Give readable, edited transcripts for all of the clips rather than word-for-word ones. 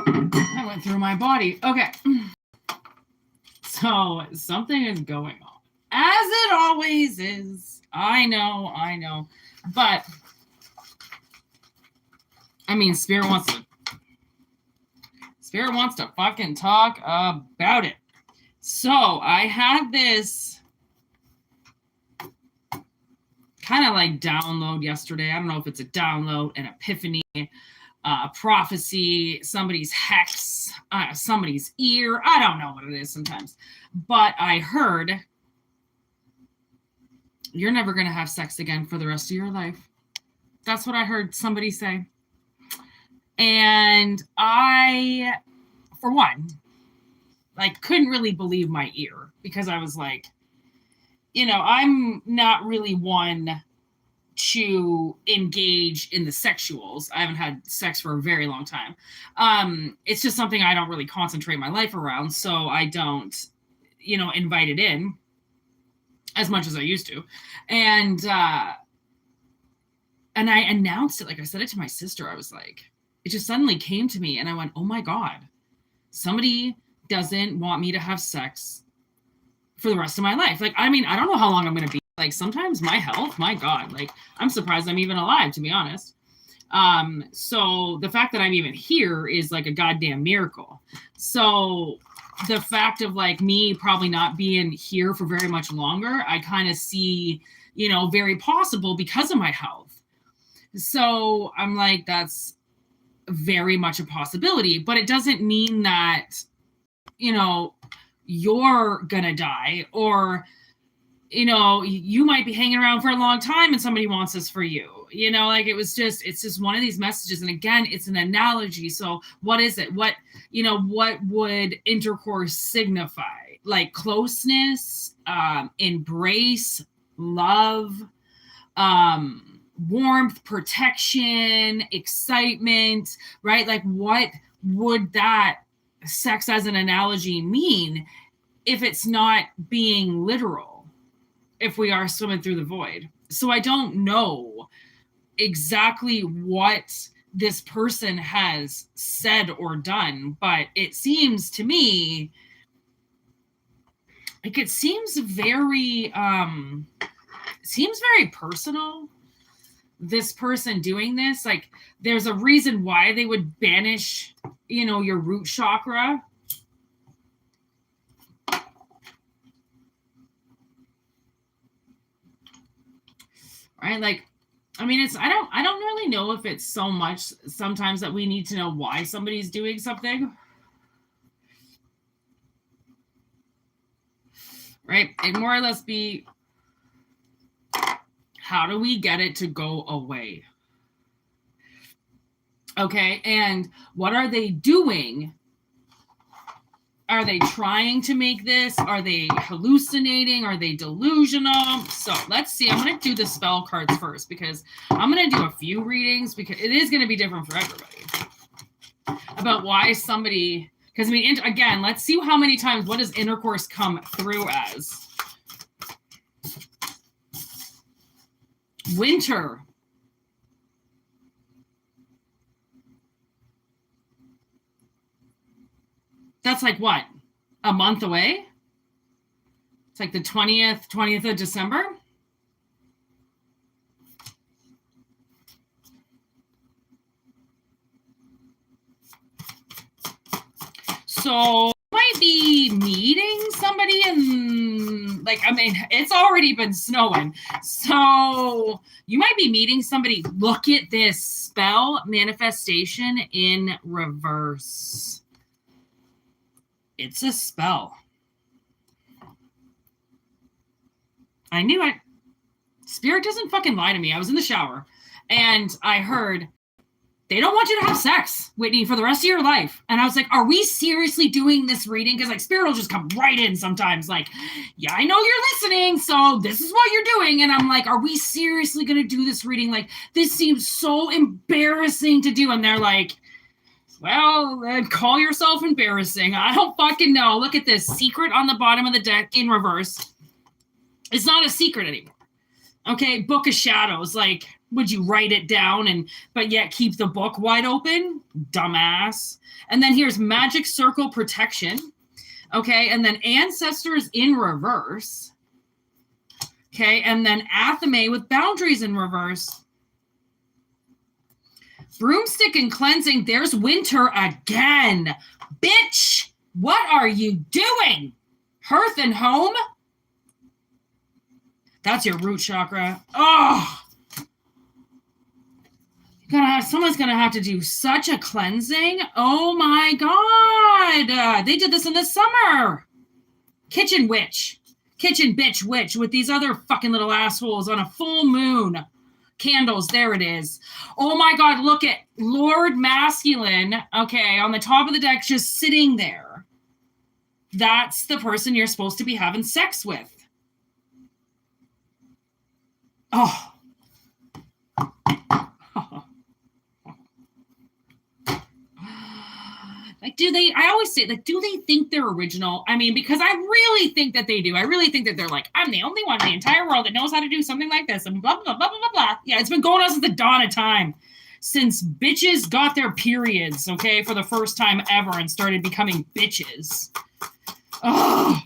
That went through my body. Okay. So something is going on. As it always is. I know. But, I mean, Spirit wants to fucking talk about it. So I had this kind of like download yesterday. I don't know if it's a download, an epiphany, prophecy, somebody's hex, somebody's ear. I don't know what it is sometimes. But I heard you're never going to have sex again for the rest of your life. That's what I heard somebody say. And I, for one, like couldn't really believe my ear because I was like, you know, I'm not really one to engage in the sexuals. I haven't had sex for a very long time. It's just something I don't really concentrate my life around. So I don't, you know, invite it in as much as I used to. And I announced it, like I said it to my sister. I was like, it just suddenly came to me and I went, oh my God, somebody doesn't want me to have sex for the rest of my life. Like, I mean, I don't know how long I'm going to be. Like, sometimes my health, my God, like, I'm surprised I'm even alive, to be honest. So the fact that I'm even here is like a goddamn miracle. So the fact of like me probably not being here for very much longer, I kind of see, you know, very possible because of my health. So I'm like, that's very much a possibility, but it doesn't mean that, you know, you're gonna die, or, you know, you might be hanging around for a long time and somebody wants this for you, you know, like it's just one of these messages. And again, it's an analogy. So what is it? What would intercourse signify? Like closeness, embrace, love, warmth, protection, excitement, right? Like what would that sex as an analogy mean if it's not being literal, if we are swimming through the void? So I don't know exactly what this person has said or done, but it seems to me like it seems very personal, this person doing this. Like there's a reason why they would banish, you know, your root chakra. Right? Like, I mean, I don't really know if it's so much sometimes that we need to know why somebody's doing something. Right? It more or less be, how do we get it to go away? Okay, and what are they doing? Are they trying to make this? Are they hallucinating? Are they delusional? So let's see. I'm going to do the spell cards first because I'm going to do a few readings because it is going to be different for everybody. About why somebody, because I mean, again, let's see how many times, what does intercourse come through as? Winter. That's like what? A month away? It's like the 20th of December. So you might be meeting somebody and like, I mean, it's already been snowing. So you might be meeting somebody. Look at this spell, manifestation in reverse. It's a spell. I knew it. Spirit doesn't fucking lie to me. I was in the shower and I heard, they don't want you to have sex, Whitney, for the rest of your life. And I was like, are we seriously doing this reading? Because like Spirit will just come right in sometimes. Like, yeah, I know you're listening, so this is what you're doing. And I'm like, are we seriously going to do this reading? Like, this seems so embarrassing to do. And they're like, well, then call yourself embarrassing. I don't fucking know. Look at this secret on the bottom of the deck in reverse. It's not a secret anymore. Okay, Book of Shadows. Like, Would you write it down but yet keep the book wide open? Dumbass. And then here's magic circle protection. Okay, and then ancestors in reverse. Okay, and then Athame with boundaries in reverse. Broomstick and cleansing. There's winter again. Bitch, what are you doing? Hearth and home? That's your root chakra. Oh, someone's gonna have to do such a cleansing. Oh my God. They did this in the summer. Kitchen bitch witch with these other fucking little assholes on a full moon. Candles, there it is. Oh my God, look at Lord Masculine, okay, on the top of the deck, just sitting there. That's the person you're supposed to be having sex with. Oh. Like, I always say, like, do they think they're original? I mean, because I really think that they do. I really think that they're like, I'm the only one in the entire world that knows how to do something like this, and blah, blah, blah, blah, blah, blah. Yeah, it's been going on since the dawn of time. Since bitches got their periods, okay, for the first time ever and started becoming bitches. Oh,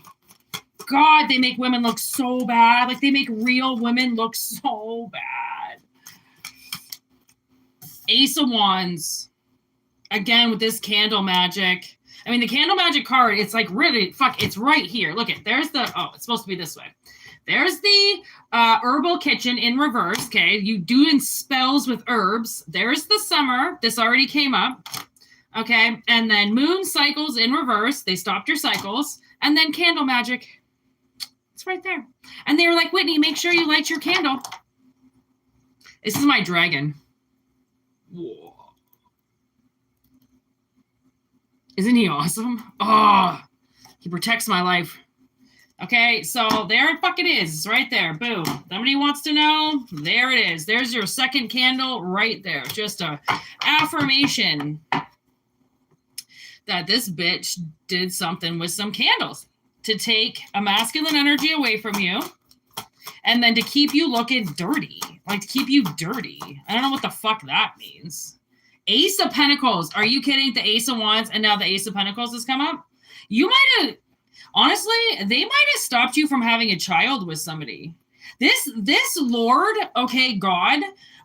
God, they make women look so bad. Like, they make real women look so bad. Ace of Wands. Again, with this candle magic. I mean, the candle magic card, it's like really, it's right here. Look at, there's the, it's supposed to be this way. There's the herbal kitchen in reverse, okay? You doing spells with herbs. There's the summer. This already came up, okay? And then moon cycles in reverse. They stopped your cycles. And then candle magic. It's right there. And they were like, Whitney, make sure you light your candle. This is my dragon. Whoa. Isn't he awesome? Oh, he protects my life. Okay, so there it fucking is. It's right there. Boom. Somebody wants to know? There it is. There's your second candle right there. Just a affirmation that this bitch did something with some candles to take a masculine energy away from you and then to keep you looking dirty. Like, to keep you dirty. I don't know what the fuck that means. Ace of Pentacles. Are you kidding? The Ace of Wands and now the Ace of Pentacles has come up. You might have, honestly, they might have stopped you from having a child with somebody. This Lord, okay, God,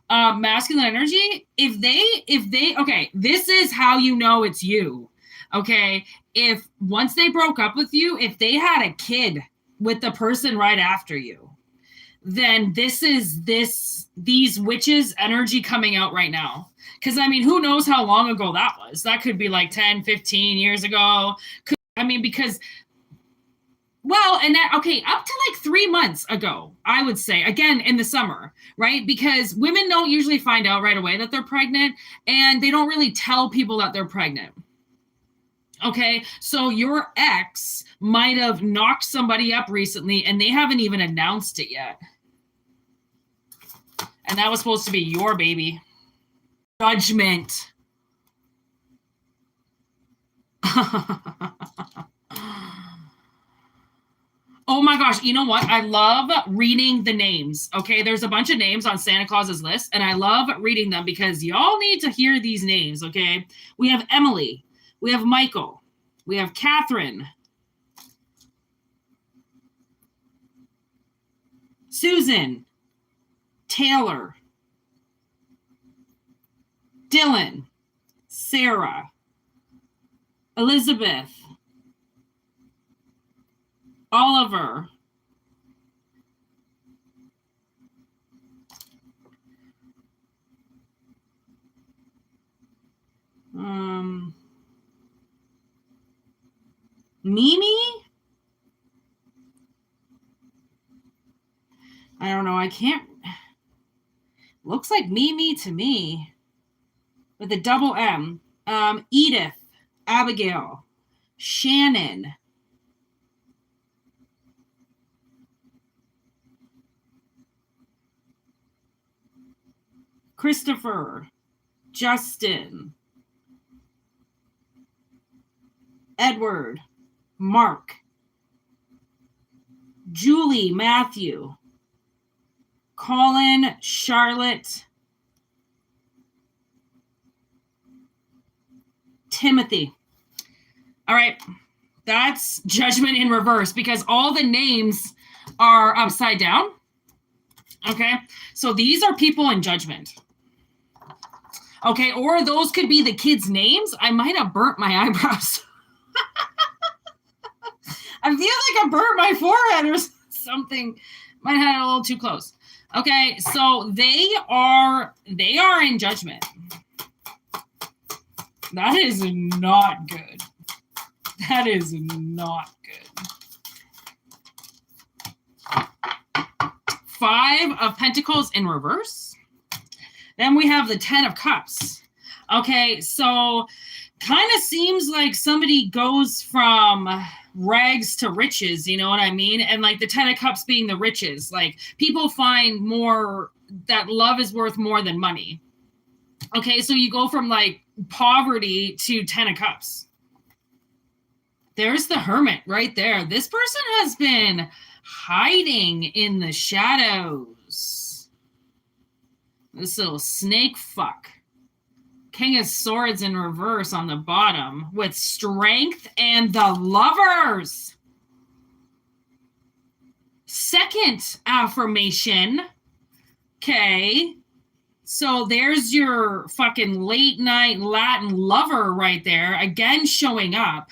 masculine energy, if they, okay, this is how you know it's you, okay? If once they broke up with you, if they had a kid with the person right after you, then this is these witches' energy coming out right now. Because, I mean, who knows how long ago that was? That could be like 10, 15 years ago. Because, well, and that, okay, up to like 3 months ago, I would say, again, in the summer, right? Because women don't usually find out right away that they're pregnant, and they don't really tell people that they're pregnant. Okay, so your ex might have knocked somebody up recently, and they haven't even announced it yet. And that was supposed to be your baby. Judgment. Oh my gosh, you know what? I love reading the names, okay? There's a bunch of names on Santa Claus's list, and I love reading them because y'all need to hear these names, okay? We have Emily. We have Michael. We have Catherine. Susan. Taylor. Dylan. Sarah. Elizabeth. Oliver. Mimi? I don't know. I can't. Looks like Mimi to me. With a double M. Edith. Abigail. Shannon. Christopher. Justin. Edward. Mark. Julie. Matthew. Colin. Charlotte. Timothy. All right. That's Judgment in reverse because all the names are upside down. Okay. So these are people in judgment. Okay. Or those could be the kids' names. I might have burnt my eyebrows. I feel like I burnt my forehead or something. Might have had it a little too close. Okay. So they are in judgment. That is not good. That is not good. 5 of Pentacles in reverse. Then we have the 10 of Cups. Okay, so kind of seems like somebody goes from rags to riches, you know what I mean? And like the 10 of Cups being the riches. Like people find more that love is worth more than money. Okay, so you go from like poverty to 10 of Cups. There's the Hermit right there. This person has been hiding in the shadows. This little snake fuck. King of Swords in reverse on the bottom with Strength and the Lovers. Second affirmation. Okay. So there's your fucking late night Latin lover right there. Again, showing up.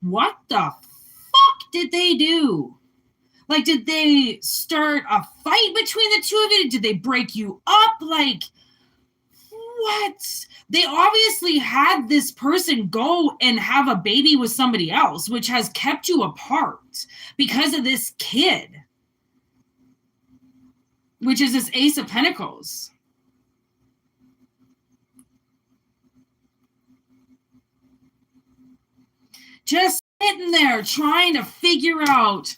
What the fuck did they do? Like, did they start a fight between the two of you? Did they break you up? Like, what? They obviously had this person go and have a baby with somebody else, which has kept you apart because of this kid, which is this Ace of Pentacles. Just sitting there trying to figure out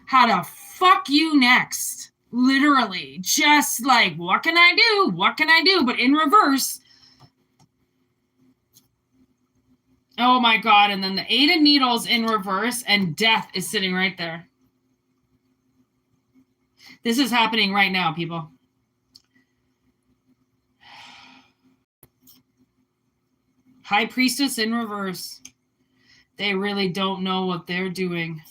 how to fuck you next. Literally. Just like, what can I do? What can I do? But in reverse. Oh my God. And then the 8 of Needles in reverse and Death is sitting right there. This is happening right now, people. High Priestess in reverse. They really don't know what they're doing.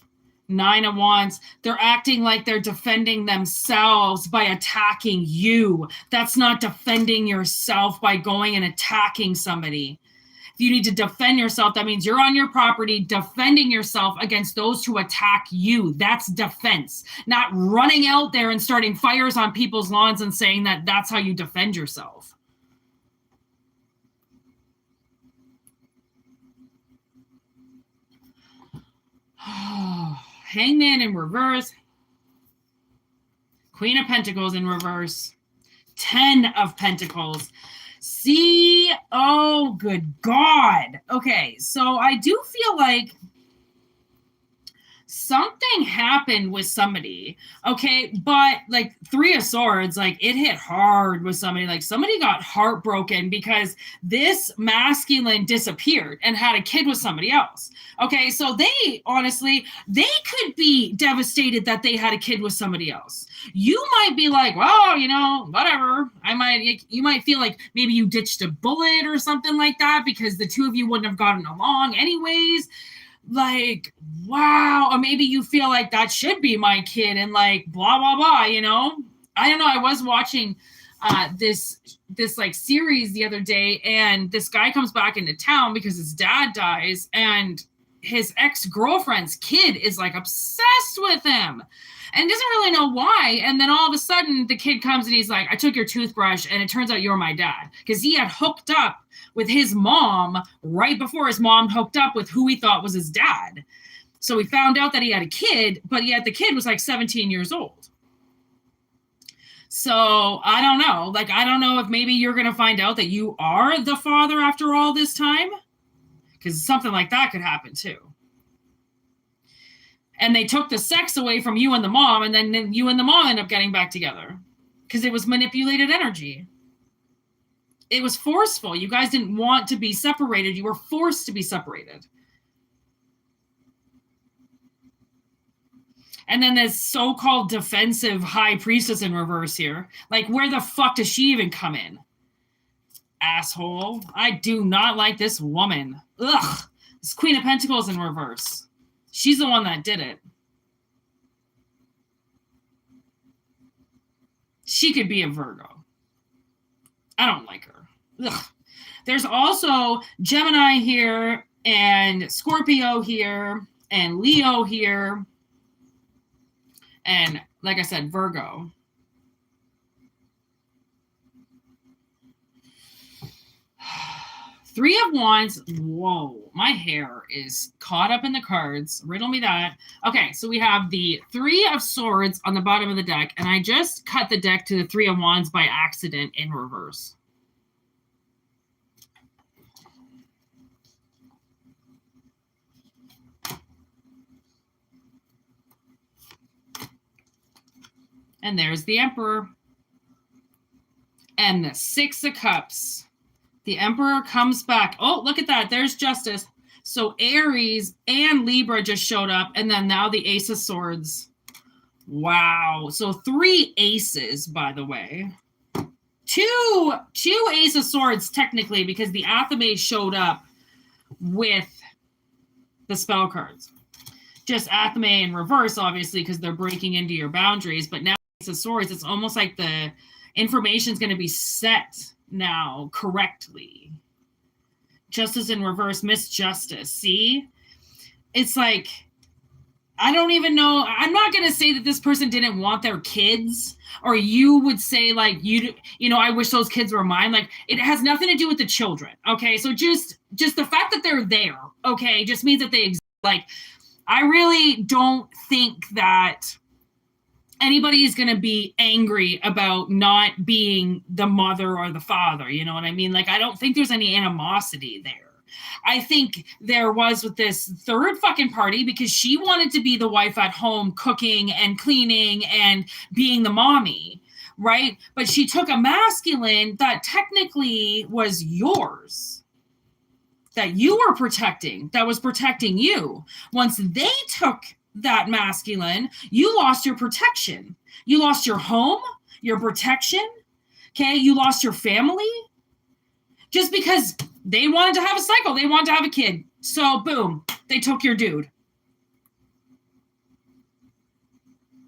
9 of Wands. They're acting like they're defending themselves by attacking you. That's not defending yourself by going and attacking somebody. If you need to defend yourself, that means you're on your property defending yourself against those who attack you. That's defense. Not running out there and starting fires on people's lawns and saying that that's how you defend yourself. Hangman in reverse. Queen of Pentacles in reverse. 10 of Pentacles. See? Oh, good God. Okay, so I do feel like something happened with somebody, okay? But like 3 of Swords, like it hit hard with somebody. Like somebody got heartbroken because this masculine disappeared and had a kid with somebody else. Okay, so they honestly, they could be devastated that they had a kid with somebody else. You might be like, well, you know, whatever. You might feel like maybe you ditched a bullet or something like that because the two of you wouldn't have gotten along anyways. Like, wow. Or maybe you feel like that should be my kid and like blah, blah, blah, you know? I don't know. I was watching this like series the other day, and this guy comes back into town because his dad dies, and his ex-girlfriend's kid is like obsessed with him and doesn't really know why. And then all of a sudden the kid comes and he's like, I took your toothbrush and it turns out you're my dad. Because he had hooked up with his mom right before his mom hooked up with who he thought was his dad. So we found out that he had a kid, but yet the kid was like 17 years old. So I don't know. Like, I don't know if maybe you're going to find out that you are the father after all this time. Because something like that could happen too. And they took the sex away from you and the mom, and then you and the mom end up getting back together. Because it was manipulated energy. It was forceful. You guys didn't want to be separated. You were forced to be separated. And then this so-called defensive high priestess in reverse here. Like, where the fuck does she even come in? asshole. I do not like this woman. Ugh. This Queen of Pentacles in reverse. She's the one that did it. She could be a Virgo. I don't like her. Ugh. There's also Gemini here and Scorpio here and Leo here. And like I said, Virgo. Three of Wands. Whoa, my hair is caught up in the cards. Riddle me that. Okay, so we have the Three of Swords on the bottom of the deck, and I just cut the deck to the Three of Wands by accident in reverse. And there's the Emperor. And the Six of Cups. The Emperor comes back. Oh, look at that. There's Justice. So Aries and Libra just showed up. And then now the Ace of Swords. Wow. So 3 aces, by the way. Two Ace of Swords, technically, because the Athame showed up with the spell cards. Just Athame in reverse, obviously, because they're breaking into your boundaries. But now Ace of Swords, it's almost like the information is going to be set now correctly. Justice in reverse, Misjustice. See? It's like, I don't even know. I'm not going to say that this person didn't want their kids, or you would say like, you know, I wish those kids were mine. Like, it has nothing to do with the children. Okay. So just the fact that they're there, okay, just means that they exist. Like, I really don't think that anybody is going to be angry about not being the mother or the father. You know what I mean? Like, I don't think there's any animosity there. I think there was with this third fucking party because she wanted to be the wife at home cooking and cleaning and being the mommy, right? But she took a masculine that technically was yours, that you were protecting, that was protecting you. Once they took that masculine, you lost your protection. You lost your home, your protection, okay? You lost your family just because they wanted to have a cycle. They wanted to have a kid. So boom, they took your dude.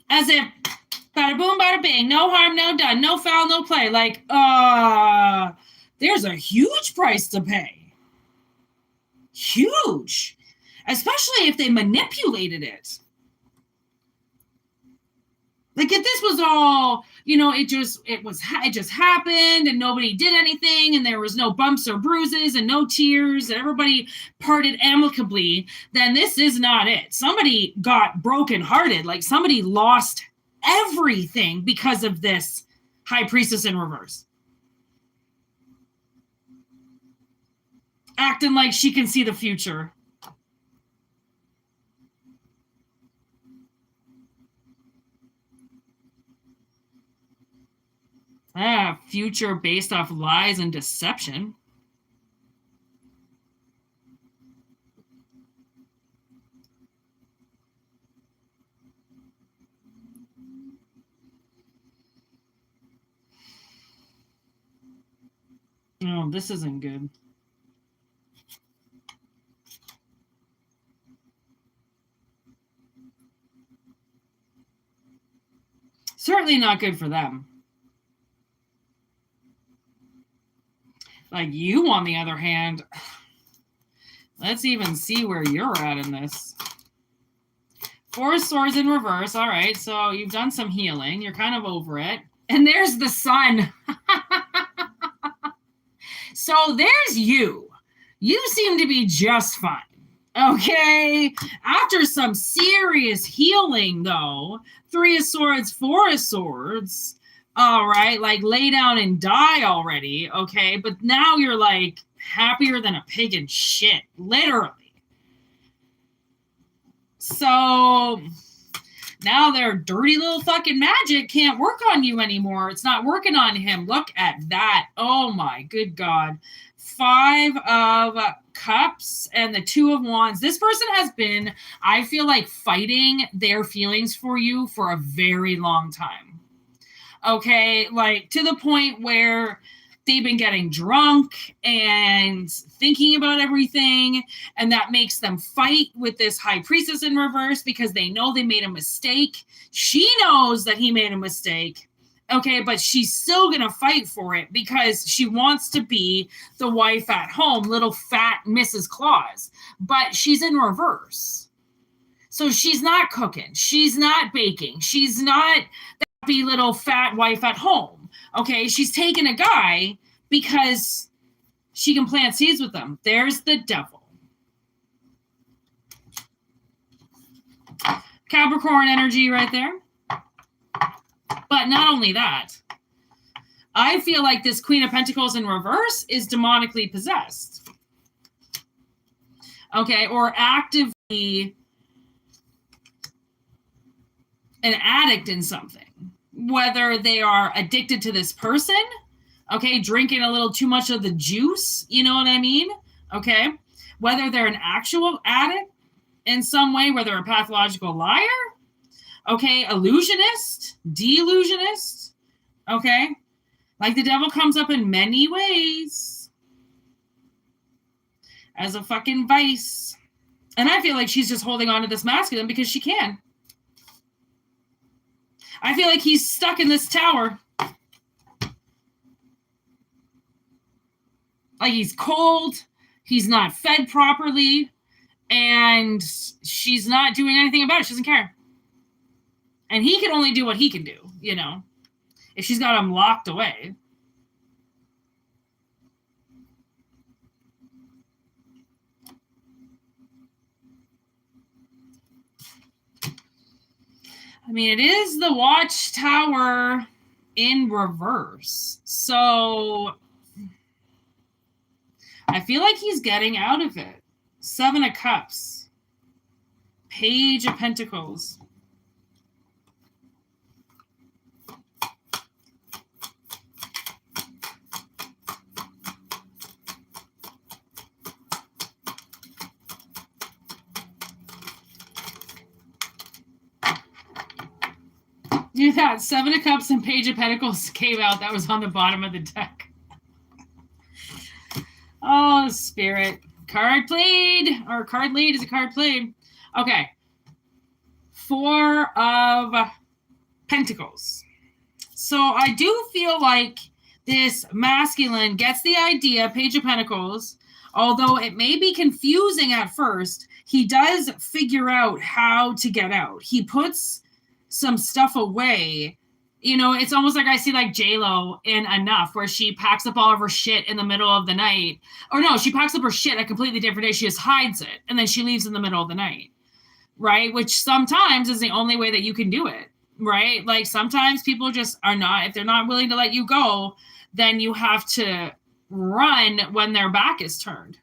As if, bada boom, bada bing, no harm, no done, no foul, no play. Like, there's a huge price to pay. Huge. Especially if they manipulated it. Like, if this was all, you know, it just happened and nobody did anything and there was no bumps or bruises and no tears and everybody parted amicably, then this is not it. Somebody got brokenhearted. Like, somebody lost everything because of this High Priestess in reverse. Acting like she can see the future. Future based off lies and deception. Oh, this isn't good. Certainly not good for them. Like, you, on the other hand, let's even see where you're at in this. Four of Swords in reverse. All right, so you've done some healing. You're kind of over it. And there's the Sun. So there's you. You seem to be just fine. Okay? After some serious healing, though, Three of Swords, Four of Swords, all right, like, lay down and die already, okay? But now you're, like, happier than a pig in shit, literally. So now their dirty little fucking magic can't work on you anymore. It's not working on him. Look at that. Oh, my good God. Five of Cups and the Two of Wands. This person has been, I feel like, fighting their feelings for you for a very long time. Okay, like, to the point where they've been getting drunk and thinking about everything, and that makes them fight with this high priestess in reverse because they know they made a mistake. She knows that he made a mistake, okay, but she's still gonna fight for it because she wants to be the wife at home, little fat Mrs. Claus, but she's in reverse. So she's not cooking, she's not baking, she's not that happy little fat wife at home. Okay, she's taking a guy because she can plant seeds with them. There's the devil. Capricorn energy right there. But not only that, I feel like this Queen of Pentacles in reverse is demonically possessed. Okay, or actively an addict in something. Whether they are addicted to this person, okay, drinking a little too much of the juice, you know what I mean? Okay, whether they're an actual addict in some way, whether a pathological liar, okay, illusionist, delusionist, okay, like the devil comes up in many ways as a fucking vice. And I feel like she's just holding on to this masculine because she can. I feel like he's stuck in this tower. Like he's cold, he's not fed properly, and she's not doing anything about it. She doesn't care. And he can only do what he can do, you know, if she's got him locked away. I mean, it is the Watchtower in reverse. So I feel like he's getting out of it. 7 of Cups. Page of Pentacles. You thought 7 of Cups and Page of Pentacles came out. That was on the bottom of the deck. Oh, Spirit. Card played. Or card laid is a card played. Okay. 4 of Pentacles. So I do feel like this masculine gets the idea, Page of Pentacles. Although it may be confusing at first, he does figure out how to get out. He puts some stuff away. You know, it's almost like I see like J-Lo in Enough, where she packs up all of her shit in the middle of the night. Or no, she packs up her shit a completely different day. She just hides it, and then she leaves in the middle of the night, right? Which sometimes is the only way that you can do it, right? Like sometimes people just are not, if they're not willing to let you go, then you have to run when their back is turned.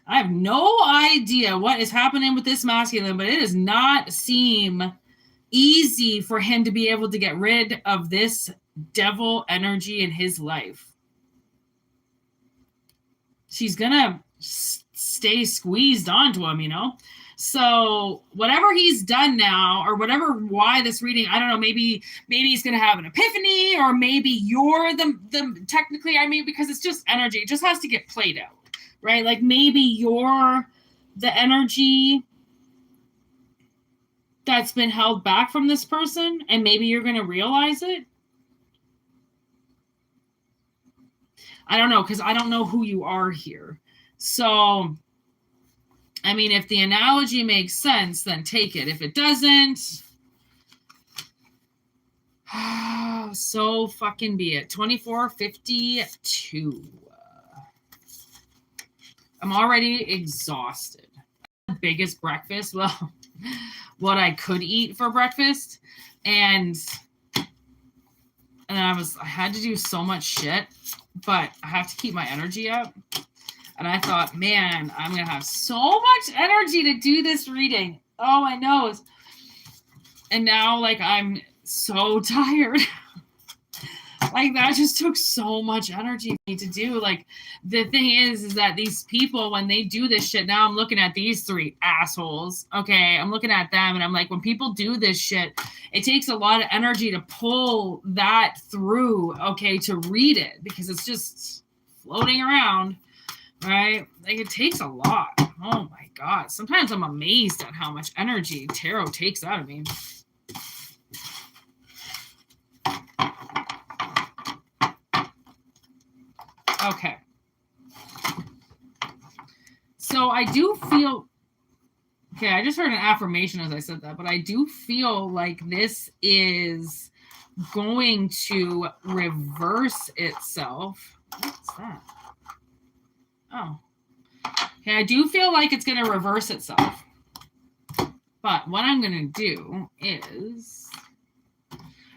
I have no idea what is happening with this masculine, but it does not seem easy for him to be able to get rid of this devil energy in his life. She's gonna stay squeezed onto him, you know? So whatever he's done now, or whatever, why this reading, I don't know, maybe he's going to have an epiphany, or maybe you're the technically, I mean, because it's just energy. It just has to get played out. Right? Like maybe you're the energy that's been held back from this person, and maybe you're going to realize it. I don't know, because I don't know who you are here. So, I mean, if the analogy makes sense, then take it. If it doesn't, so fucking be it. 2452. I'm already exhausted. Biggest breakfast, well, what I could eat for breakfast, and I had to do so much shit, but I have to keep my energy up. And I thought, man, I'm gonna have so much energy to do this reading. Oh, my nose. And now, like, I'm so tired. Like, that just took so much energy for me to do. Like, the thing is that these people, when they do this shit, now I'm looking at these three assholes. Okay, I'm looking at them and I'm like, when people do this shit, it takes a lot of energy to pull that through, okay, to read it, because it's just floating around, right? Like, it takes a lot. Oh my God. Sometimes I'm amazed at how much energy tarot takes out of me. Okay. So I do feel, okay, I just heard an affirmation as I said that, but I do feel like this is going to reverse itself. What's that? Oh. Okay, I do feel like it's going to reverse itself. But what I'm going to do is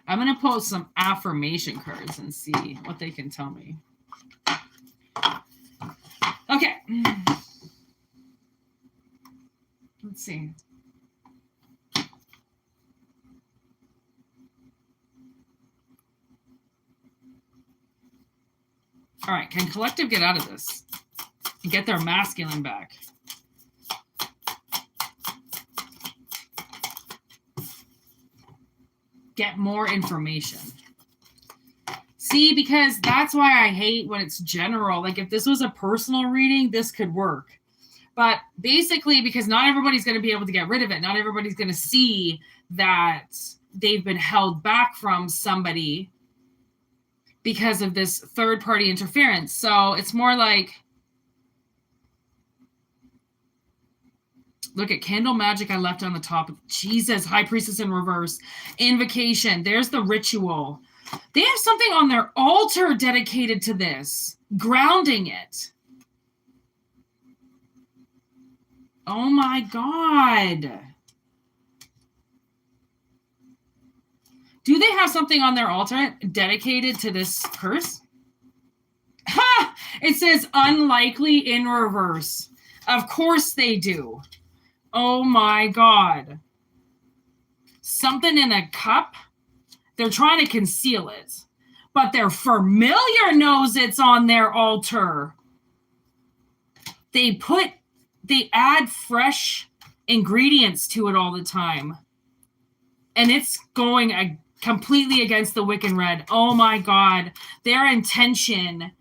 I'm going to pull some affirmation cards and see what they can tell me. Okay. Let's see. All right. Can collective get out of this and get their masculine back? Get more information. See, because that's why I hate when it's general. Like, if this was a personal reading, this could work. But basically, because not everybody's going to be able to get rid of it. Not everybody's going to see that they've been held back from somebody because of this third-party interference. So it's more like, look at candle magic I left on the top. Jesus, High Priestess in reverse. Invocation. There's the ritual. They have something on their altar dedicated to this. Grounding it. Oh my God. Do they have something on their altar dedicated to this curse? Ha! It says unlikely in reverse. Of course they do. Oh my God. Something in a cup. They're trying to conceal it. But their familiar knows it's on their altar. They add fresh ingredients to it all the time. And it's going completely against the Wiccan Red. Oh my God. Their intention.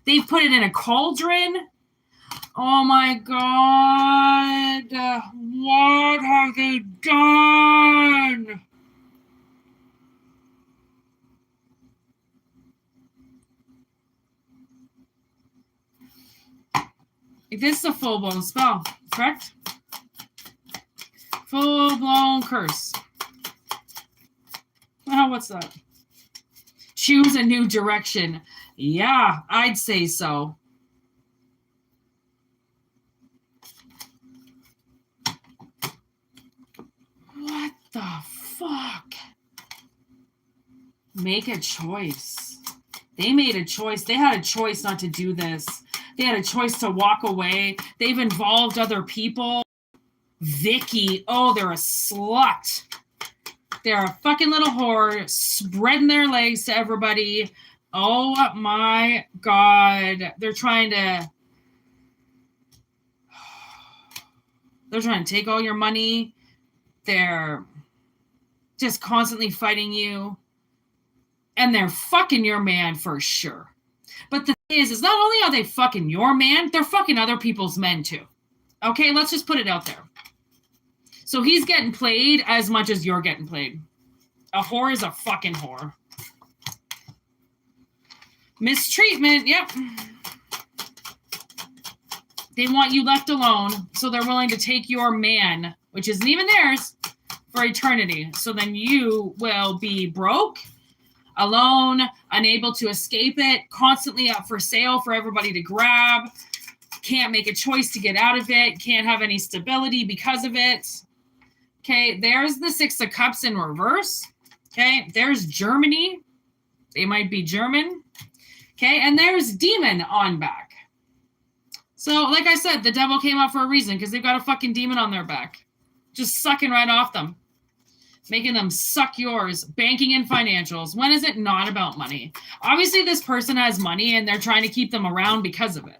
They put it in a cauldron. Oh my God. What have they done? This is a full-blown spell, correct? Full-blown curse. Oh, what's that? Choose a new direction. Yeah, I'd say so. What the fuck? Make a choice. They made a choice. They had a choice not to do this. They had a choice to walk away. They've involved other people. Vicky, oh, they're a slut. They're a fucking little whore, spreading their legs to everybody. Oh my God. They're trying to take all your money. They're just constantly fighting you. And they're fucking your man for sure. But the thing is not only are they fucking your man, they're fucking other people's men too. Okay, let's just put it out there. So he's getting played as much as you're getting played. A whore is a fucking whore. Mistreatment, yep. They want you left alone, so they're willing to take your man, which isn't even theirs, for eternity. So then you will be broke, alone, unable to escape it, constantly up for sale for everybody to grab, can't make a choice to get out of it, can't have any stability because of it. Okay, there's the Six of Cups in reverse. Okay, there's Germany. They might be German. Okay, and there's Demon on back. So, like I said, the devil came out for a reason because they've got a fucking demon on their back. Just sucking right off them. making them suck yours, banking and financials. When is it not about money? Obviously, this person has money and they're trying to keep them around because of it.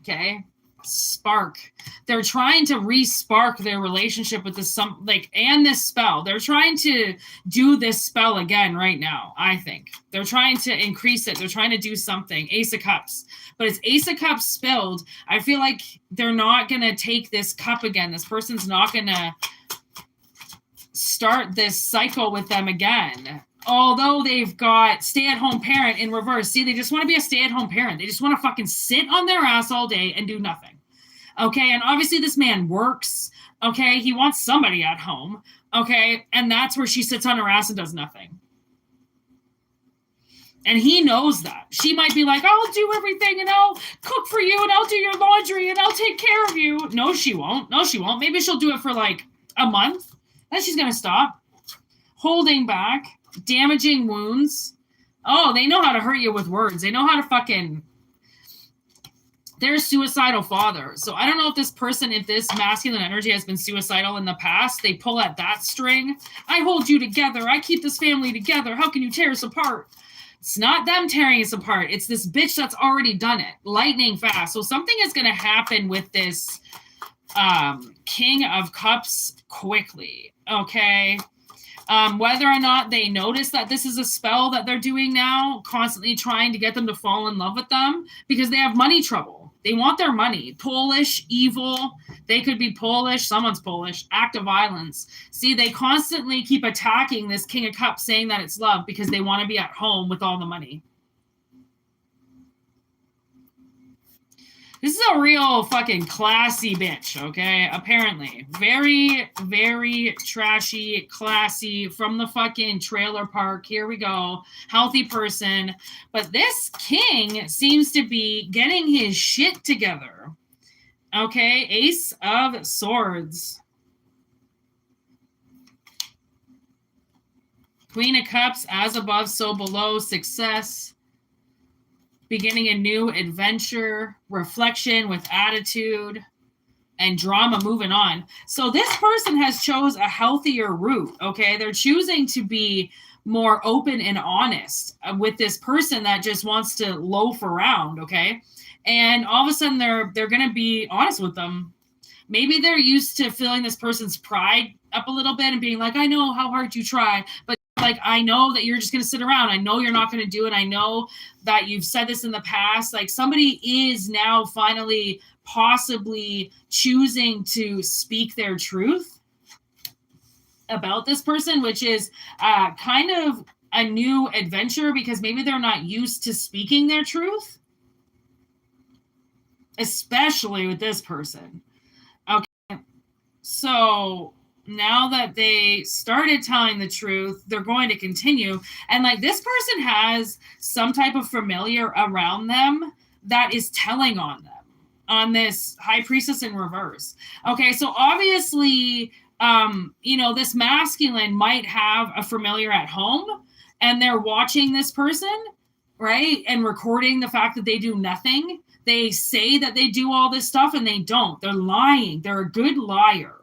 Okay? Spark. They're trying to re-spark their relationship with this and this spell. They're trying to do this spell again right now, I think. They're trying to increase it. They're trying to do something. Ace of Cups. But it's Ace of Cups spilled. I feel like they're not going to take this cup again. This person's not going to start this cycle with them again. Although they've got stay-at-home parent in reverse. See, they just want to be a stay-at-home parent. They just want to fucking sit on their ass all day and do nothing. Okay, and obviously this man works. Okay, he wants somebody at home. Okay, and that's where she sits on her ass and does nothing. And he knows that. She might be like, I'll do everything and I'll cook for you and I'll do your laundry and I'll take care of you. No, she won't. No, she won't. Maybe she'll do it for like a month. Then she's going to stop. Holding back. Damaging wounds. Oh, they know how to hurt you with words. They know how to fucking... They're a suicidal father. So I don't know if this person, if this masculine energy has been suicidal in the past, they pull at that string. I hold you together. I keep this family together. How can you tear us apart? It's not them tearing us apart. It's this bitch that's already done it. Lightning fast. So something is going to happen with this King of Cups quickly. Okay. Whether or not they notice that this is a spell that they're doing now, constantly trying to get them to fall in love with them because they have money trouble. They want their money. Polish, evil. They could be Polish. Someone's Polish. Act of violence. See, they constantly keep attacking this King of Cups saying that it's love because they want to be at home with all the money. This is a real fucking classy bitch, okay? Apparently. Very, very trashy, classy, from the fucking trailer park. Here we go. Healthy person. But this king seems to be getting his shit together. Okay? Ace of Swords. Queen of Cups, as above, so below, success. Beginning a new adventure, reflection with attitude, and drama moving on. So this person has chose a healthier route, okay? They're choosing to be more open and honest with this person that just wants to loaf around, okay? And all of a sudden they're going to be honest with them. Maybe they're used to feeling this person's pride up a little bit and being like, I know how hard you try, but like, I know that you're just going to sit around. I know you're not going to do it. I know that you've said this in the past. Like, somebody is now finally possibly choosing to speak their truth about this person, which is kind of a new adventure because maybe they're not used to speaking their truth, especially with this person. Okay. So now that they started telling the truth, they're going to continue. And like, this person has some type of familiar around them that is telling on them, on this High Priestess in reverse. Okay, so obviously, this masculine might have a familiar at home and they're watching this person, right? And recording the fact that they do nothing. They say that they do all this stuff and they don't. They're lying. They're a good liar.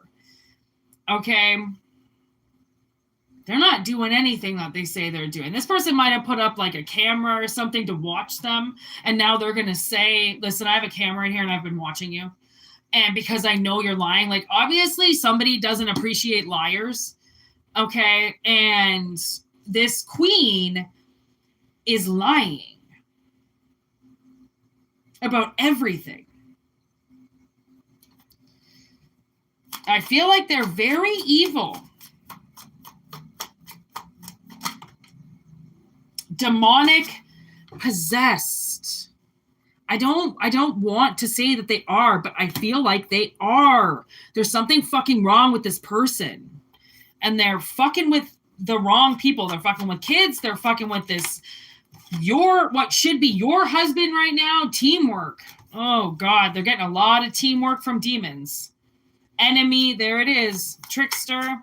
Okay, they're not doing anything that they say they're doing. This person might have put up like a camera or something to watch them. And now they're going to say, listen, I have a camera in here and I've been watching you. And because I know you're lying, like obviously somebody doesn't appreciate liars. Okay. And this queen is lying about everything. I feel like they're very evil. Demonic, possessed. I don't want to say that they are, but I feel like they are. There's something fucking wrong with this person. And they're fucking with the wrong people. They're fucking with kids. They're fucking with what should be your husband right now. Teamwork. Oh God, they're getting a lot of teamwork from demons. Enemy, there it is. Trickster.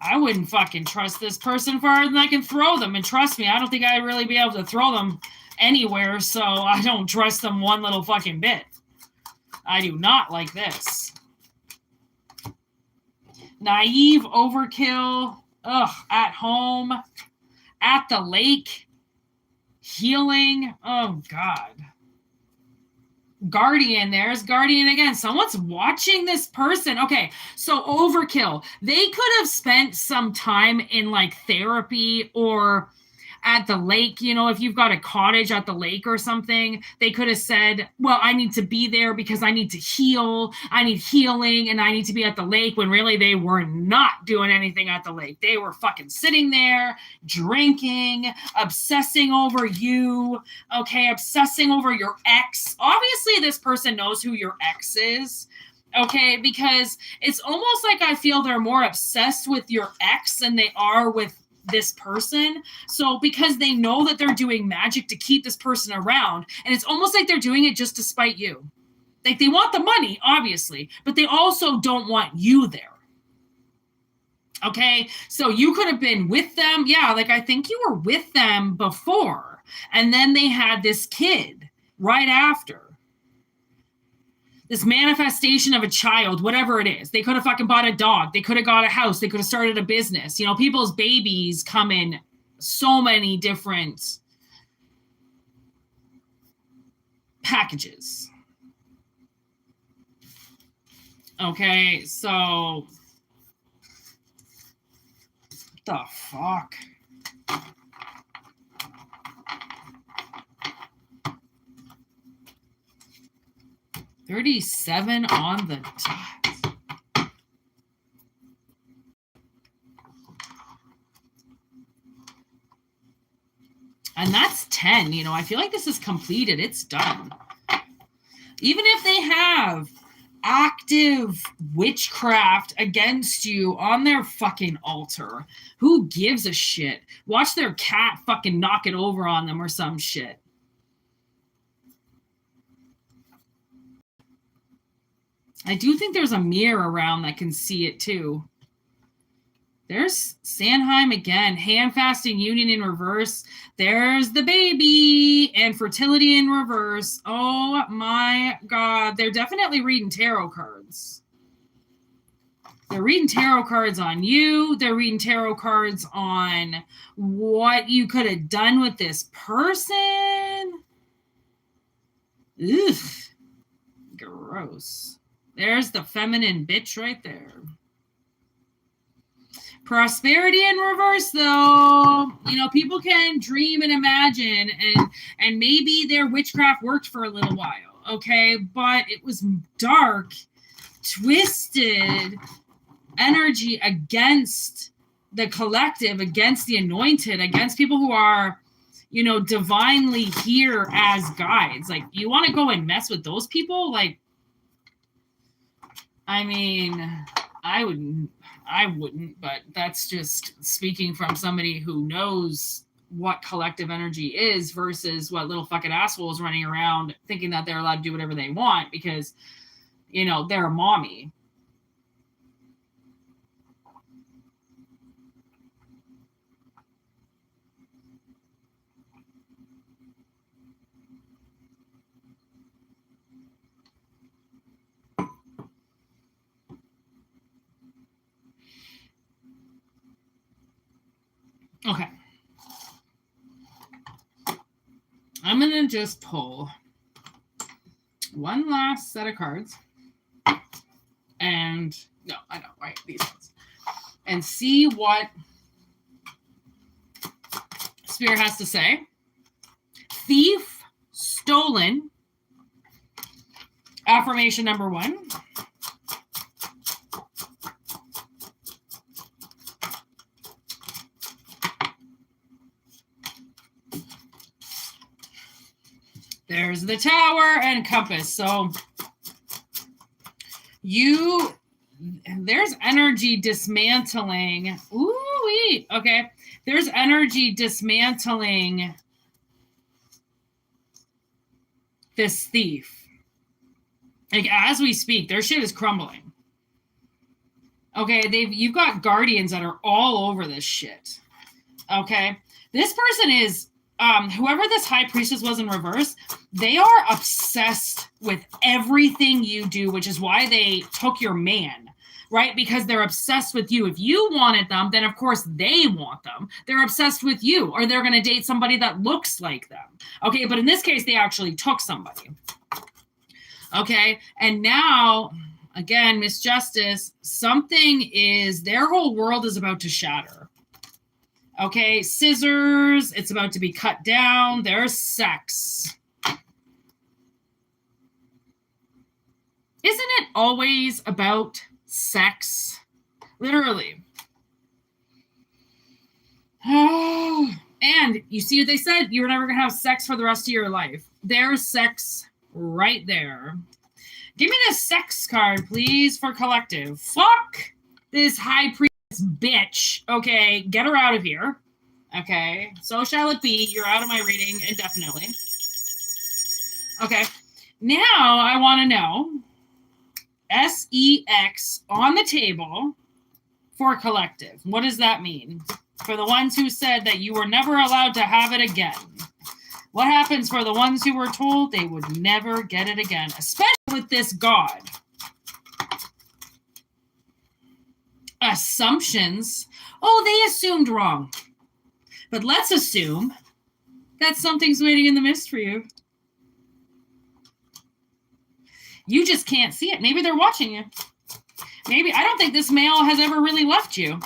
I wouldn't fucking trust this person farther than I can throw them. And trust me, I don't think I'd really be able to throw them anywhere, so I don't trust them one little fucking bit. I do not like this. Naive overkill. Ugh, at home, at the lake, healing. Oh, God. Guardian, there's Guardian again. Someone's watching this person. Okay, so overkill. They could have spent some time in like therapy or at the lake, you know, if you've got a cottage at the lake or something, they could have said, well, I need to be there because I need to heal. I need healing and I need to be at the lake, when really they were not doing anything at the lake. They were fucking sitting there, drinking, obsessing over you, okay, obsessing over your ex. Obviously, this person knows who your ex is. Okay, because it's almost like I feel they're more obsessed with your ex than they are with this person. So because they know that they're doing magic to keep this person around, and it's almost like they're doing it just to spite you. Like they want the money, obviously, but they also don't want you there. Okay, so you could have been with them. Yeah, like I think you were with them before, and then they had this kid right after. This manifestation of a child, whatever it is. They could have fucking bought a dog. They could have got a house. They could have started a business. You know, people's babies come in so many different packages. Okay, so what the fuck? $37 on the dot. And that's 10. You know, I feel like this is completed. It's done. Even if they have active witchcraft against you on their fucking altar, who gives a shit? Watch their cat fucking knock it over on them or some shit. I do think there's a mirror around that can see it too. There's Sanheim again. Hand-fasting union in reverse. There's the baby and fertility in reverse. Oh my God. They're definitely reading tarot cards. They're reading tarot cards on you. They're reading tarot cards on what you could have done with this person. Ugh. Gross. There's the feminine bitch right there. Prosperity in reverse, though. You know, people can dream and imagine, and maybe their witchcraft worked for a little while, okay? But it was dark, twisted energy against the collective, against the anointed, against people who are, you know, divinely here as guides. Like, you want to go and mess with those people? Like, I mean, I wouldn't, but that's just speaking from somebody who knows what collective energy is versus what little fucking assholes running around thinking that they're allowed to do whatever they want because, you know, they're a mommy. Okay. I'm going to just pull one last set of cards. And, no, I don't, right, these ones. And see what Spirit has to say. Thief, stolen. Affirmation number 1. There's the Tower and Compass. So there's energy dismantling. Ooh-wee. Okay. There's energy dismantling this thief. Like, as we speak, their shit is crumbling. Okay, you've got guardians that are all over this shit. Okay? This person is whoever this high priestess was in reverse, they are obsessed with everything you do, which is why they took your man, right? Because they're obsessed with you. If you wanted them, then of course they want them. They're obsessed with you, or they're going to date somebody that looks like them. Okay, but in this case, they actually took somebody. Okay, and now, again, Miss Justice, their whole world is about to shatter. Okay, scissors, it's about to be cut down. There's sex. Isn't it always about sex? Literally. Oh, and you see what they said? You're never going to have sex for the rest of your life. There's sex right there. Give me the sex card, please, for collective. Fuck this high priest bitch. Okay, get her out of here. Okay, so shall it be. You're out of my reading indefinitely. Okay, now I want to know SEX on the table for collective. What does that mean? For the ones who said that you were never allowed to have it again. What happens for the ones who were told they would never get it again, especially with this God? Assumptions. Oh, they assumed wrong. But let's assume that something's waiting in the mist for you. You just can't see it. Maybe they're watching you. Maybe, I don't think this male has ever really left you.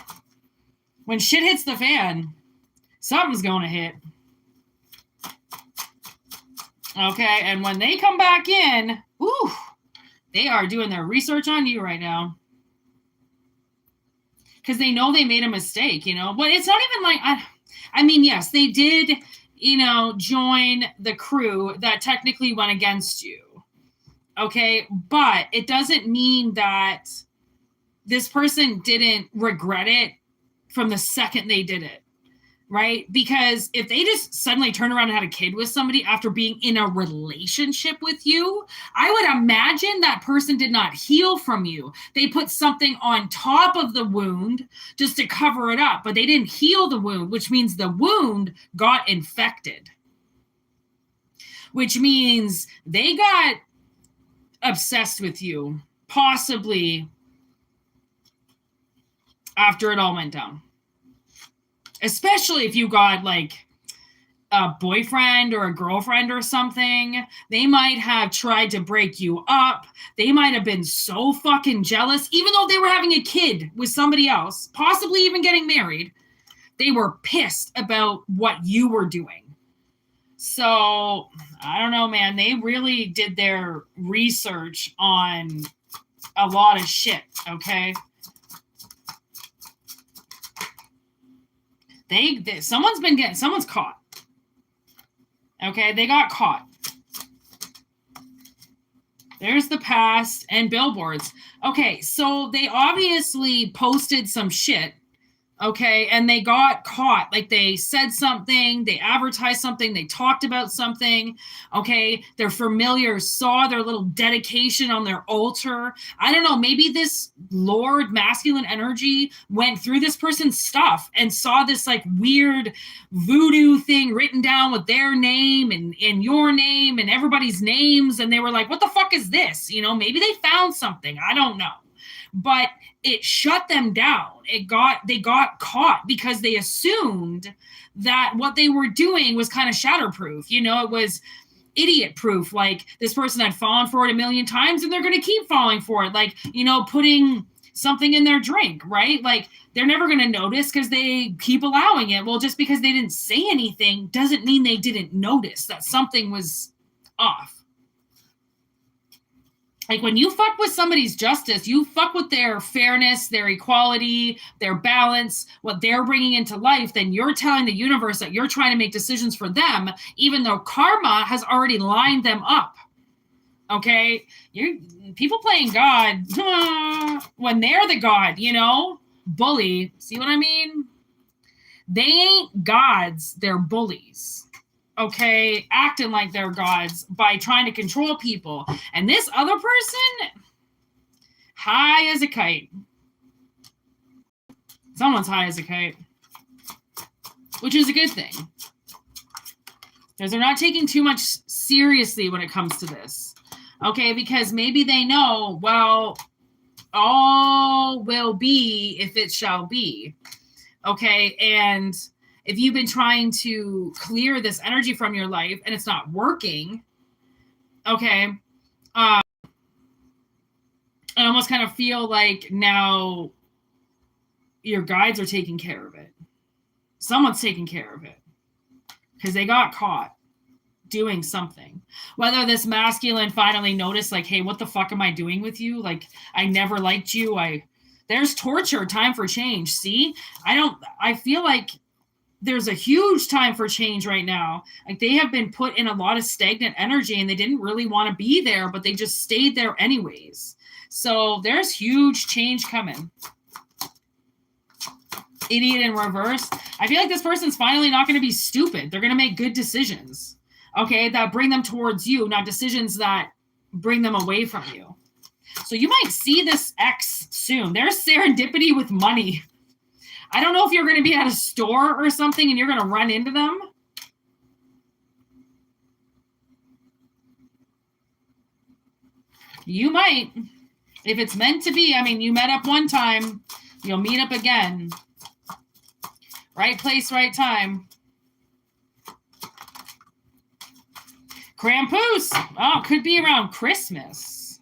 When shit hits the fan, something's going to hit. Okay, and when they come back in, ooh, they are doing their research on you right now. Because they know they made a mistake, you know. But it's not even like, I mean, yes, they did, join the crew that technically went against you. Okay, but it doesn't mean that this person didn't regret it from the second they did it, right? Because if they just suddenly turn around and had a kid with somebody after being in a relationship with you, I would imagine that person did not heal from you. They put something on top of the wound just to cover it up, but they didn't heal the wound, which means the wound got infected, which means they got obsessed with you, possibly after it all went down. Especially if you got like a boyfriend or a girlfriend or something. They might have tried to break you up. They might have been so fucking jealous, even though they were having a kid with somebody else, possibly even getting married. They were pissed about what you were doing. So, I don't know, man. They really did their research on a lot of shit, okay? Someone's caught. Okay, they got caught. There's the past and billboards. Okay, so they obviously posted some shit. Okay, and they got caught. Like they said something, they advertised something, they talked about something. Okay, their familiars saw their little dedication on their altar. I don't know, maybe this Lord masculine energy went through this person's stuff and saw this like weird voodoo thing written down with their name and your name and everybody's names. And they were like, what the fuck is this? Maybe they found something. I don't know. But it shut them down. They got caught because they assumed that what they were doing was kind of shatterproof. It was idiot proof. Like this person had fallen for it a million times and they're going to keep falling for it. Like, putting something in their drink, right? Like they're never going to notice because they keep allowing it. Well, just because they didn't say anything doesn't mean they didn't notice that something was off. Like when you fuck with somebody's justice, you fuck with their fairness, their equality, their balance, what they're bringing into life, then you're telling the universe that you're trying to make decisions for them, even though karma has already lined them up. Okay? People playing God, when they're the God, bully. See what I mean? They ain't gods, they're bullies. Okay, acting like they're gods by trying to control people. And this other person, high as a kite. Someone's high as a kite. Which is a good thing. Because they're not taking too much seriously when it comes to this. Okay, because maybe they know, well, all will be if it shall be. Okay. And if you've been trying to clear this energy from your life and it's not working, okay, I almost kind of feel like now your guides are taking care of it. Someone's taking care of it because they got caught doing something. Whether this masculine finally noticed, like, hey, what the fuck am I doing with you? Like, I never liked you. There's torture, time for change. See, I feel like there's a huge time for change right now. Like, they have been put in a lot of stagnant energy and they didn't really want to be there, but they just stayed there anyways. So there's huge change coming. Idiot in reverse. I feel like this person's finally not going to be stupid. They're going to make good decisions. Okay, that bring them towards you, not decisions that bring them away from you. So you might see this ex soon. There's serendipity with money. I don't know if you're going to be at a store or something and you're going to run into them. You might. If it's meant to be, I mean, you met up one time, you'll meet up again. Right place, right time. Krampus. Oh, could be around Christmas.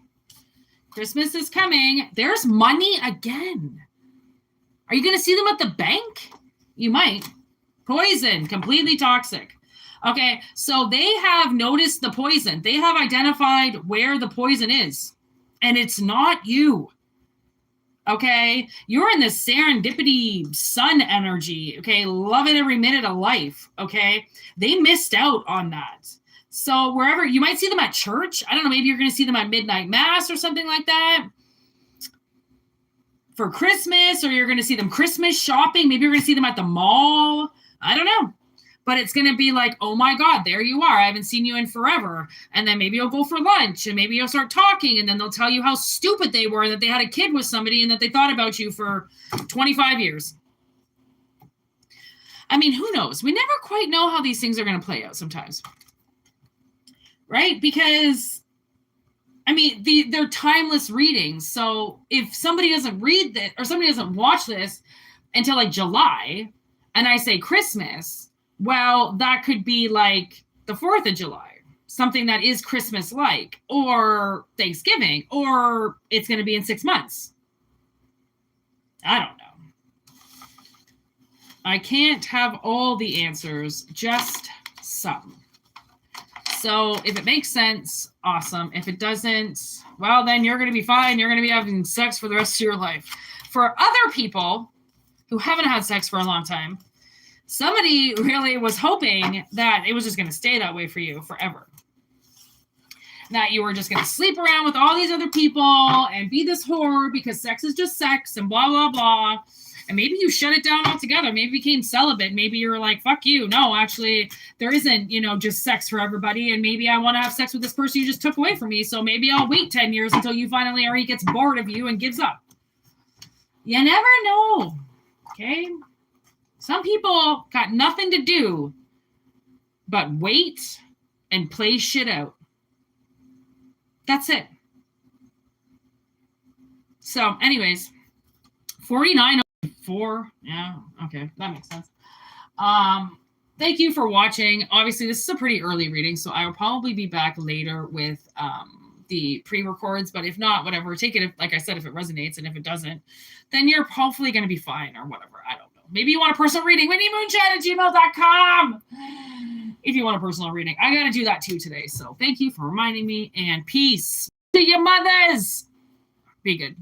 Christmas is coming. There's money again. Are you going to see them at the bank? You might. Poison. Completely toxic. Okay, so they have noticed the poison. They have identified where the poison is. And it's not you. Okay, you're in this serendipity sun energy. Okay, loving every minute of life. Okay, they missed out on that. So wherever, you might see them at church. I don't know, maybe you're going to see them at midnight mass or something like that for Christmas, or you're going to see them Christmas shopping. Maybe you're going to see them at the mall. I don't know. But it's going to be like, oh my God, there you are. I haven't seen you in forever. And then maybe you'll go for lunch and maybe you'll start talking and then they'll tell you how stupid they were, that they had a kid with somebody and that they thought about you for 25 years. I mean, who knows? We never quite know how these things are going to play out sometimes. Right? Because, I mean, they're timeless readings. So if somebody doesn't read this or somebody doesn't watch this until like July and I say Christmas, well, that could be like the 4th of July, something that is Christmas-like, or Thanksgiving, or it's going to be in 6 months. I don't know. I can't have all the answers, just some. So if it makes sense, awesome. If it doesn't, well, then you're going to be fine. You're going to be having sex for the rest of your life. For other people who haven't had sex for a long time, somebody really was hoping that it was just going to stay that way for you forever. That you were just going to sleep around with all these other people and be this whore because sex is just sex and blah, blah, blah. And maybe you shut it down altogether. Maybe you became celibate. Maybe you were like, fuck you. No, actually, there isn't, just sex for everybody. And maybe I want to have sex with this person you just took away from me. So maybe I'll wait 10 years until you finally, or he gets bored of you and gives up. You never know. Okay? Some people got nothing to do but wait and play shit out. That's it. So, anyways, 4904. Yeah, okay, that makes sense. Thank you for watching. Obviously, this is a pretty early reading, so I will probably be back later with the pre-records, but if not, whatever. Take it, if, like I said, if it resonates, and if it doesn't, then you're hopefully going to be fine or whatever. I don't know. Maybe you want a personal reading. WinnieMoonChat@gmail.com. If you want a personal reading. I got to do that too today. So thank you for reminding me, and peace to your mothers. Be good.